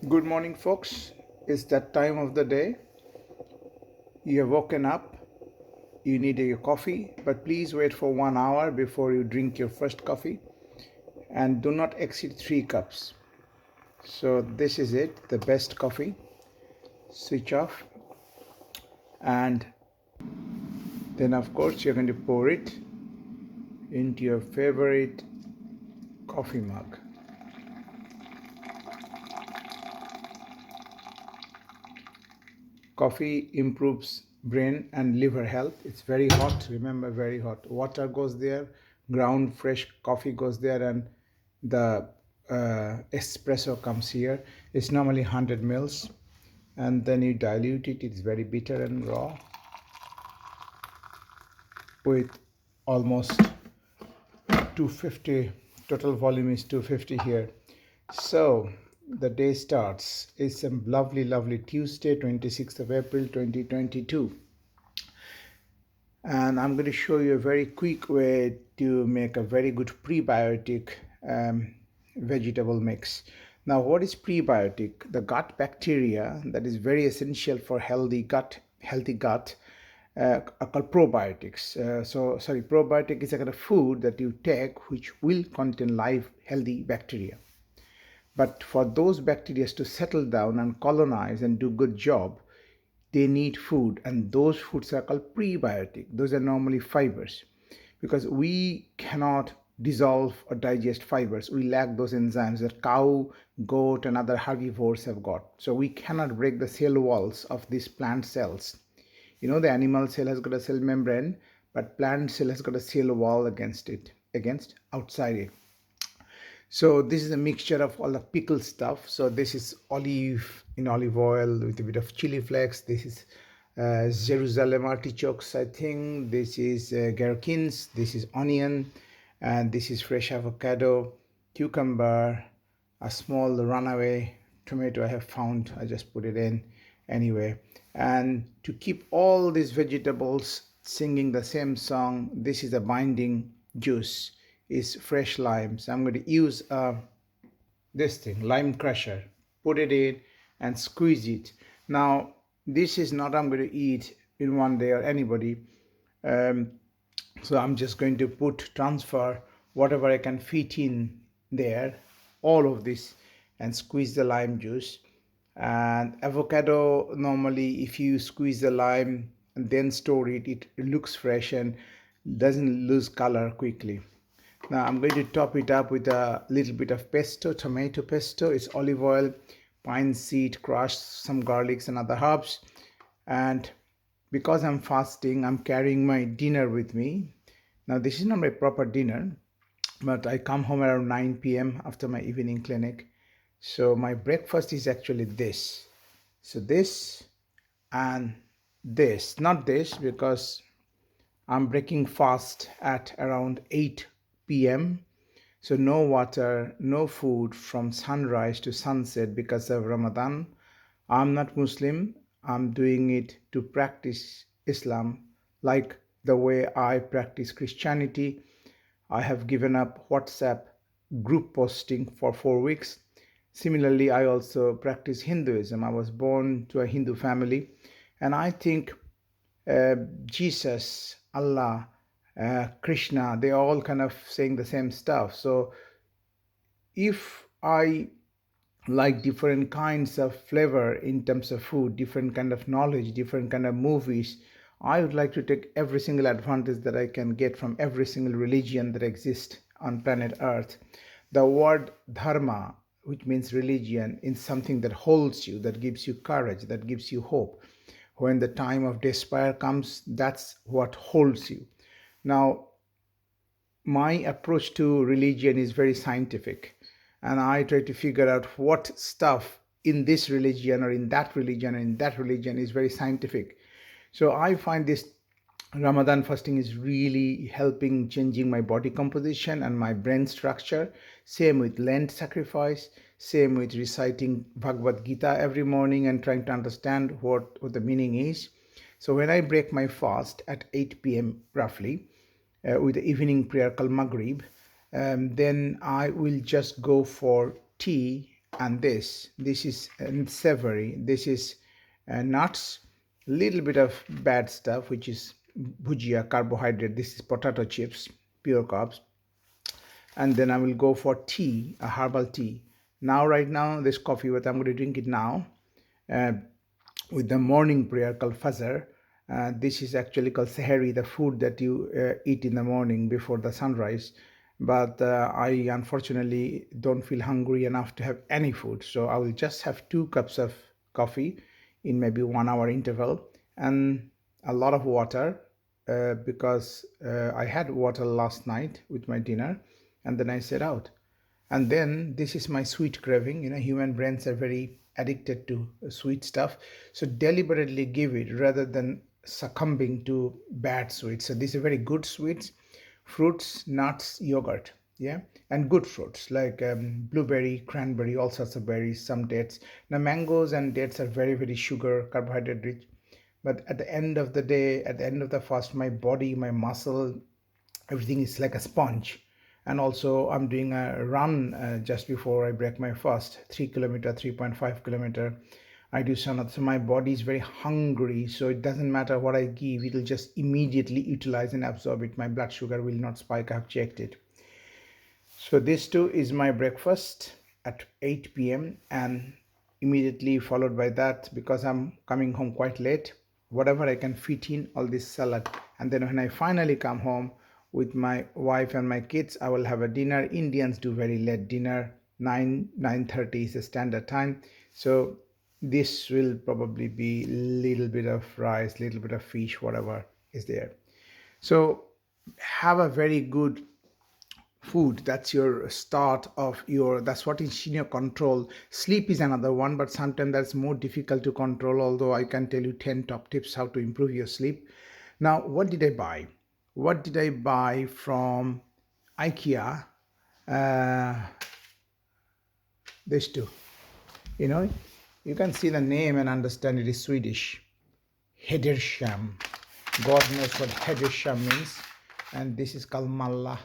Good morning, folks. It's that time of the day. You have woken up, you need your coffee, but please wait for 1 hour before you drink your first coffee and do not exceed 3 cups. So, this is it, the best coffee. Switch off, and then, of course, you're going to pour it into your favorite coffee mug. Coffee improves brain and liver health. It's very hot, remember, very hot. Water goes there, ground fresh coffee goes there, and the espresso comes here. It's normally 100 mils, and then you dilute it. It's very bitter and raw with almost 250. Total volume is 250 here. So the day starts. It's a lovely, lovely Tuesday, 26th of April, 2022. And I'm going to show you a very quick way to make a very good prebiotic vegetable mix. Now, what is prebiotic? The gut bacteria that is very essential for healthy gut are called probiotics. Probiotic is a kind of food that you take which will contain live healthy bacteria. But for those bacteria to settle down and colonize and do good job, they need food, and those foods are called prebiotic. Those are normally fibers, because we cannot dissolve or digest fibers. We lack those enzymes that cow, goat, and other herbivores have got. So we cannot break the cell walls of these plant cells. The animal cell has got a cell membrane, but plant cell has got a cell wall against it, against outside it. So this is a mixture of all the pickle stuff. So this is olive oil with a bit of chili flakes. This is Jerusalem artichokes, I think. This is gherkins. This is onion, and this is fresh avocado, cucumber, a small runaway tomato I have found. I just put it in anyway. And to keep all these vegetables singing the same song, this is a binding juice, is fresh lime. So I'm going to use this thing, lime crusher, put it in and squeeze it. Now, this is not I'm going to eat in one day or anybody. So I'm just going to transfer whatever I can fit in there, all of this, and squeeze the lime juice. And avocado, normally if you squeeze the lime and then store it, it looks fresh and doesn't lose color quickly. Now I'm going to top it up with a little bit of pesto, tomato pesto. It's olive oil, pine seed crushed, some garlics and other herbs. And because I'm fasting, I'm carrying my dinner with me. Now this is not my proper dinner, but I come home around 9 p.m. after my evening clinic. So my breakfast is actually this. So this and this, not this, because I'm breaking fast at around 8 p.m. So no water, no food from sunrise to sunset because of Ramadan. I'm not Muslim. I'm doing it to practice Islam like the way I practice Christianity. I have given up WhatsApp group posting for 4 weeks. Similarly, I also practice Hinduism. I was born to a Hindu family, and I think Jesus, Allah, Krishna, they all kind of saying the same stuff. So if I like different kinds of flavor in terms of food, different kind of knowledge, different kind of movies, I would like to take every single advantage that I can get from every single religion that exists on planet Earth. The word dharma, which means religion, is something that holds you, that gives you courage, that gives you hope. When the time of despair comes, that's what holds you. Now, my approach to religion is very scientific, and I try to figure out what stuff in this religion or in that religion or in that religion is very scientific. So I find this Ramadan fasting is really helping changing my body composition and my brain structure. Same with Lent sacrifice, same with reciting Bhagavad Gita every morning and trying to understand what the meaning is. So when I break my fast at 8 p.m. roughly, with the evening prayer called Maghrib, then I will just go for tea and this is savory. This is nuts, little bit of bad stuff, which is bhujia, carbohydrate. This is potato chips, pure carbs. And then I will go for tea, a herbal tea. Now, right now, this coffee, but I'm going to drink it now uh, with the morning prayer called Fajr. This is actually called Sehri, the food that you eat in the morning before the sunrise. But I unfortunately don't feel hungry enough to have any food. So I will just have 2 cups of coffee in maybe 1 hour interval and a lot of water because I had water last night with my dinner and then I set out. And then this is my sweet craving. Human brains are very addicted to sweet stuff. So deliberately give it rather than succumbing to bad sweets. So these are very good sweets, fruits, nuts, yogurt. Yeah, and good fruits like blueberry, cranberry, all sorts of berries, some dates. Now mangoes and dates are very, very sugar, carbohydrate rich. But at the end of the day, at the end of the fast, my body, my muscle, everything is like a sponge. And also I'm doing a run just before I break my fast, 3 kilometer, 3.5 kilometer. I do some, so my body is very hungry, so it doesn't matter what I give, it will just immediately utilize and absorb it. My blood sugar will not spike. I've checked it. So this too is my breakfast at 8 p.m. and immediately followed by that, because I'm coming home quite late, whatever I can fit in, all this salad. And then when I finally come home with my wife and my kids, I will have a dinner. Indians do very late dinner, 9:30 is the standard time. So this will probably be little bit of rice, little bit of fish, whatever is there. So have a very good food. That's your start of your, that's what is in your control. Sleep is another one, but sometimes that's more difficult to control, although I can tell you 10 top tips how to improve your sleep. Now, what did I buy? What did I buy from IKEA? uh, this too, you know you can see the name and understand it is Swedish. Hedersham. God knows what Hedersham means. And this is called Malla.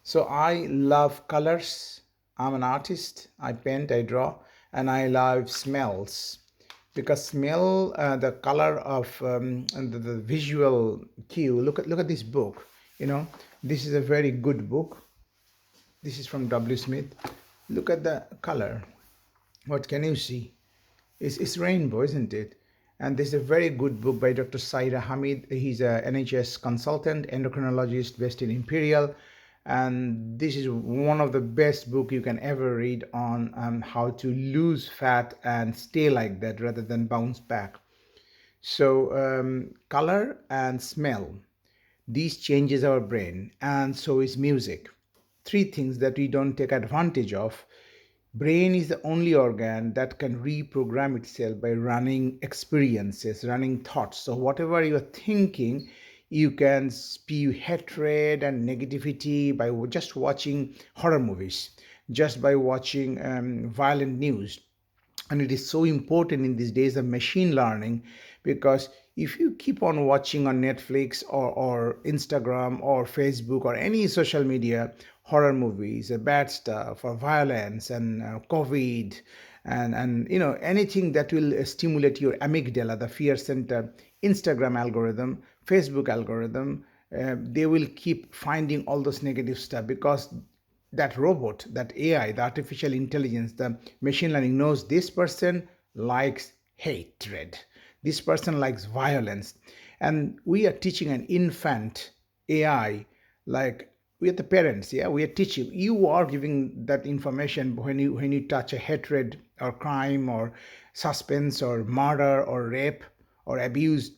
So I love colors. I'm an artist. I paint, I draw, and I love smells, because smell, the color of and the visual cue. Look at this book. This is a very good book. This is from W. Smith. Look at the color. What can you see? It's rainbow, isn't it? And this is a very good book by Dr. Saira Hamid. He's an NHS consultant, endocrinologist based in Imperial. And this is one of the best books you can ever read on how to lose fat and stay like that rather than bounce back. So color and smell, these changes our brain, and so is music. Three things that we don't take advantage of. Brain is the only organ that can reprogram itself by running experiences, running thoughts. So whatever you're thinking, you can spew hatred and negativity by just watching horror movies, just by watching violent news. And it is so important in these days of machine learning, because if you keep on watching on Netflix or Instagram or Facebook or any social media horror movies, bad stuff or violence and COVID and anything that will stimulate your amygdala, the fear center, Instagram algorithm, Facebook algorithm, they will keep finding all those negative stuff, because that robot, that AI, the artificial intelligence, the machine learning knows this person likes hatred, this person likes violence. And we are teaching an infant AI, like we are the parents, yeah, we are teaching. You are giving that information when you touch a hatred or crime or suspense or murder or rape or abuse.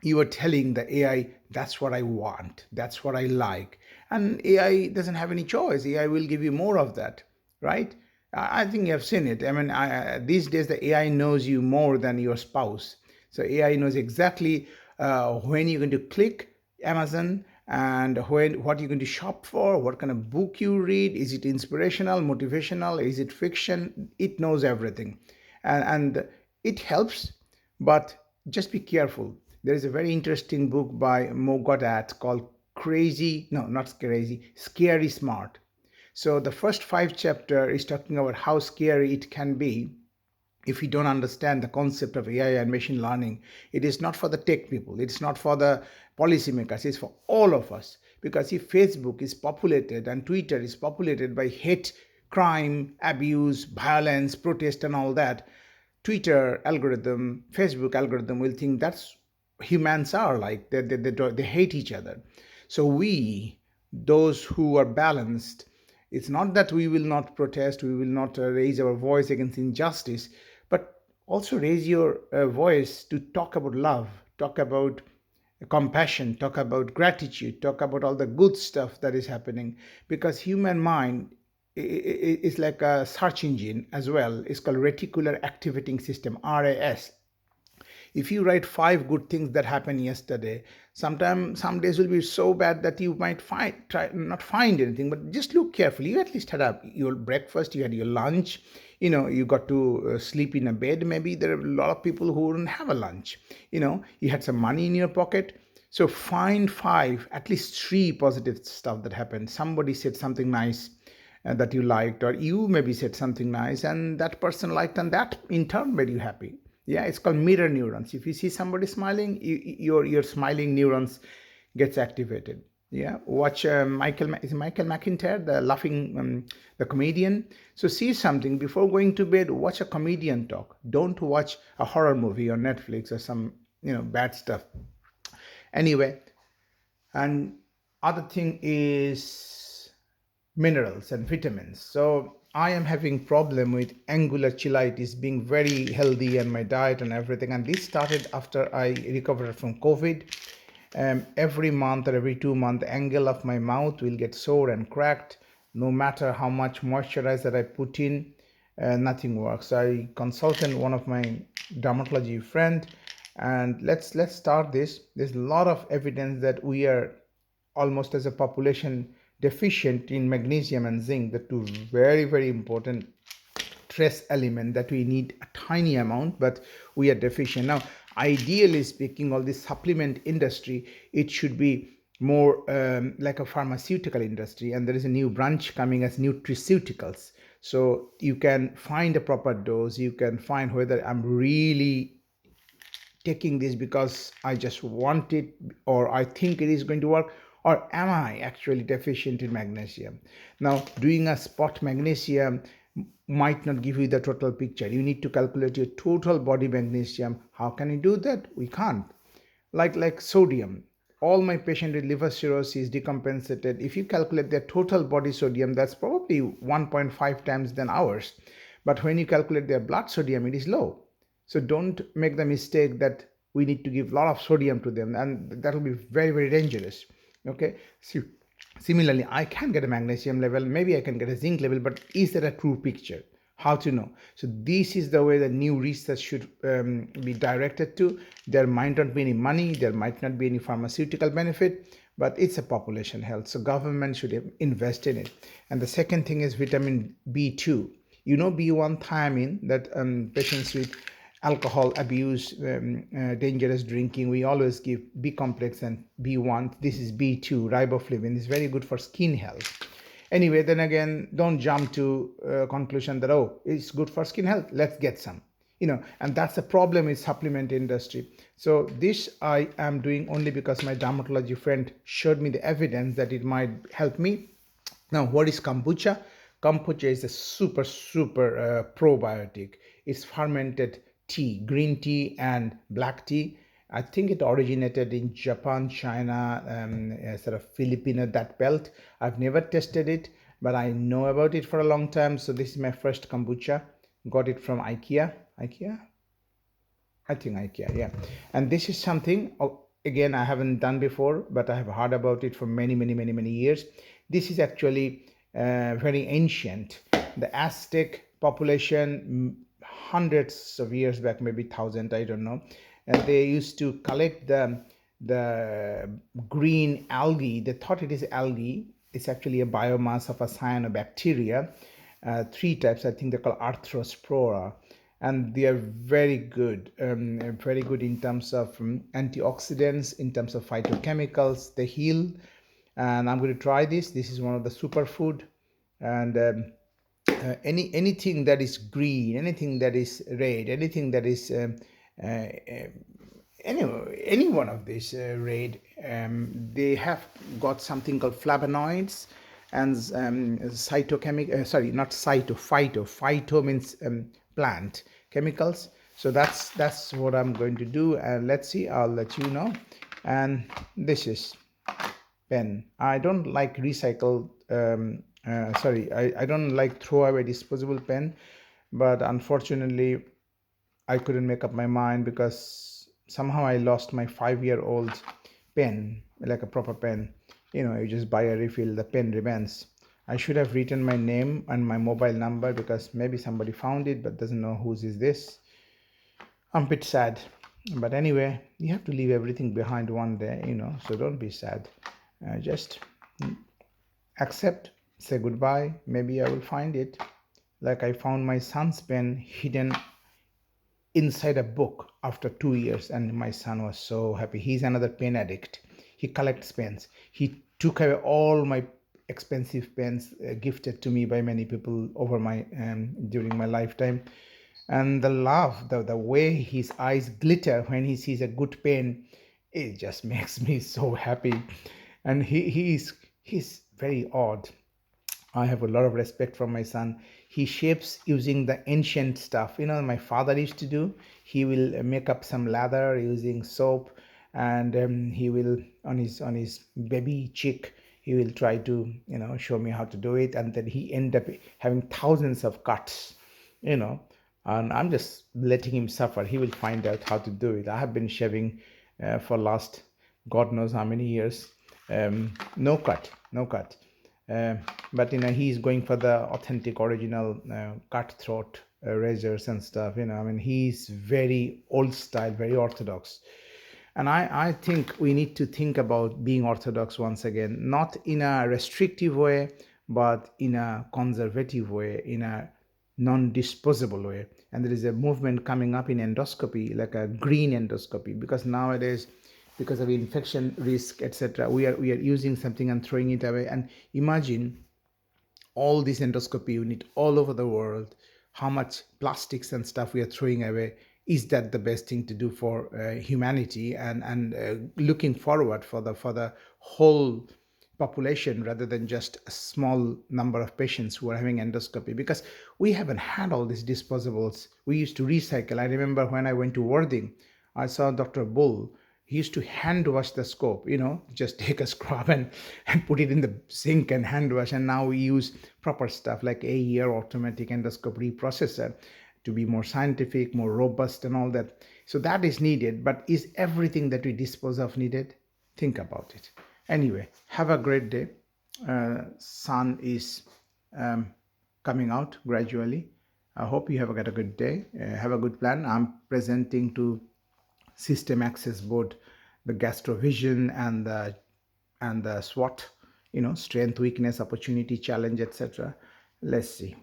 You are telling the AI, that's what I want, that's what I like. And AI doesn't have any choice. AI will give you more of that, right? I think you have seen it. I mean, these days the AI knows you more than your spouse. So AI knows exactly when you're going to click Amazon, and what you're going to shop for, what kind of book you read, is it inspirational, motivational, is it fiction? It knows everything. And it helps, but just be careful. There is a very interesting book by Mo Godat called Crazy, no, not Crazy, Scary Smart. So the first 5 chapter is talking about how scary it can be if we don't understand the concept of AI and machine learning. It is not for the tech people, it's not for the policymakers, it's for all of us. Because if Facebook is populated and Twitter is populated by hate, crime, abuse, violence, protest, and all that, Twitter algorithm, Facebook algorithm will think that's humans are like. They hate each other. So we, those who are balanced, it's not that we will not protest, we will not raise our voice against injustice, but also raise your voice to talk about love, talk about compassion, talk about gratitude, talk about all the good stuff that is happening. Because human mind is like a search engine as well. It's called reticular activating system, RAS. If you write 5 good things that happened yesterday, sometimes some days will be so bad that you might try not find anything, but just look carefully. You at least had your breakfast, you had your lunch, you got to sleep in a bed. Maybe there are a lot of people who didn't have a lunch. You had some money in your pocket. So find 5, at least 3 positive stuff that happened. Somebody said something nice that you liked, or you maybe said something nice and that person liked, and that in turn made you happy. Yeah, it's called mirror neurons. If you see somebody smiling, your smiling neurons gets activated. Yeah, watch Michael McIntyre, the laughing, the comedian. So see something before going to bed. Watch a comedian talk. Don't watch a horror movie on Netflix or some bad stuff. Anyway, and other thing is minerals and vitamins. So I am having problem with angular cheilitis, being very healthy and my diet and everything. And this started after I recovered from COVID. Every month or every 2 months, the angle of my mouth will get sore and cracked. No matter how much moisturizer I put in, nothing works. I consulted one of my dermatology friend, and let's start this. There's a lot of evidence that we are almost as a population deficient in magnesium and zinc, the two very, very important trace element that we need a tiny amount, but we are deficient. Now, ideally speaking, all this supplement industry, it should be more like a pharmaceutical industry, and there is a new branch coming as nutraceuticals. So you can find a proper dose, you can find whether I'm really taking this because I just want it, or I think it is going to work, or am I actually deficient in magnesium? Now, doing a spot magnesium might not give you the total picture. You need to calculate your total body magnesium. How can you do that? We can't. Like sodium. All my patients with liver cirrhosis decompensated. If you calculate their total body sodium, that's probably 1.5 times than ours. But when you calculate their blood sodium, it is low. So don't make the mistake that we need to give a lot of sodium to them, and that will be very, very dangerous. Okay. So similarly, I can get a magnesium level, maybe I can get a zinc level, but is that a true picture? How to know? So this is the way the new research should be directed to. There might not be any money, there might not be any pharmaceutical benefit, but it's a population health. So government should invest in it. And the second thing is vitamin B2. B1 thiamine that patients with alcohol abuse, dangerous drinking, we always give B complex and B1. This is B2, riboflavin. It's very good for skin health. Anyway, then again, don't jump to conclusion that, oh, it's good for skin health, let's get some. And that's the problem with supplement industry. So this I am doing only because my dermatology friend showed me the evidence that it might help me. Now, what is kombucha? Kombucha is a super probiotic. It's fermented tea, green tea and black tea. I think it originated in Japan, China, sort of Filipino, that belt. I've never tested it, but I know about it for a long time. So this is my first kombucha. Got it from IKEA. IKEA? I think IKEA, yeah. And this is something, again, I haven't done before, but I have heard about it for many years. This is actually very ancient. The Aztec population, hundreds of years back, maybe 1,000, I don't know. And they used to collect the green algae. They thought it is algae. It's actually a biomass of a cyanobacteria. 3 types, I think they're called arthrospora. And they are very good in terms of antioxidants, in terms of phytochemicals. They heal. And I'm going to try this. This is one of the superfood and anything that is green, anything that is red, anything that is uh, uh, any one of these red, they have got something called flavonoids and cytochemical. Sorry, not phyto. Phyto means plant chemicals. So that's what I'm going to do, and let's see. I'll let you know. And this is pen. I don't like recycle. I don't like throw away disposable pen, but unfortunately, I couldn't make up my mind because somehow I lost my 5-year-old pen, like a proper pen. You just buy a refill, the pen remains. I should have written my name and my mobile number because maybe somebody found it but doesn't know whose is this. I'm a bit sad. But anyway, you have to leave everything behind one day, so don't be sad. Just accept, say goodbye. Maybe I will find it. Like I found my son's pen hidden inside a book after 2 years, and my son was so happy. He's another pen addict. He collects pens. He took away all my expensive pens gifted to me by many people over my during my lifetime, and the laugh, the way his eyes glitter when he sees a good pen, it just makes me so happy. And he's very odd. I have a lot of respect for my son. He shapes using the ancient stuff. My father used to do. He will make up some lather using soap, and he will on his baby chick. He will try to show me how to do it, and then he end up having thousands of cuts. You know, and I'm just letting him suffer. He will find out how to do it. I have been shaving for last God knows how many years. No cut, no cut. Uh, but he's going for the authentic original cutthroat razors and stuff. I mean, he's very old style, very orthodox. And I think we need to think about being orthodox once again, not in a restrictive way, but in a conservative way, in a non-disposable way. And there is a movement coming up in endoscopy, like a green endoscopy, because nowadays, because of infection risk, etc., we are using something and throwing it away. And imagine all this endoscopy unit all over the world, how much plastics and stuff we are throwing away. Is that the best thing to do for humanity, and looking forward for the whole population rather than just a small number of patients who are having endoscopy? Because we haven't had all these disposables. We used to recycle. I remember when I went to Worthing, I saw Dr. Bull. He used to hand wash the scope, just take a scrub and put it in the sink and hand wash. And now we use proper stuff like AER, automatic endoscopy reprocessor, to be more scientific, more robust, and all that. So that is needed. But is everything that we dispose of needed? Think about it. Anyway, have a great day. Sun is coming out gradually. I hope you have got a good day. Have a good plan. I'm presenting to System Access Board the gastrovision and the SWOT, strength, weakness, opportunity, challenge, etc. Let's see.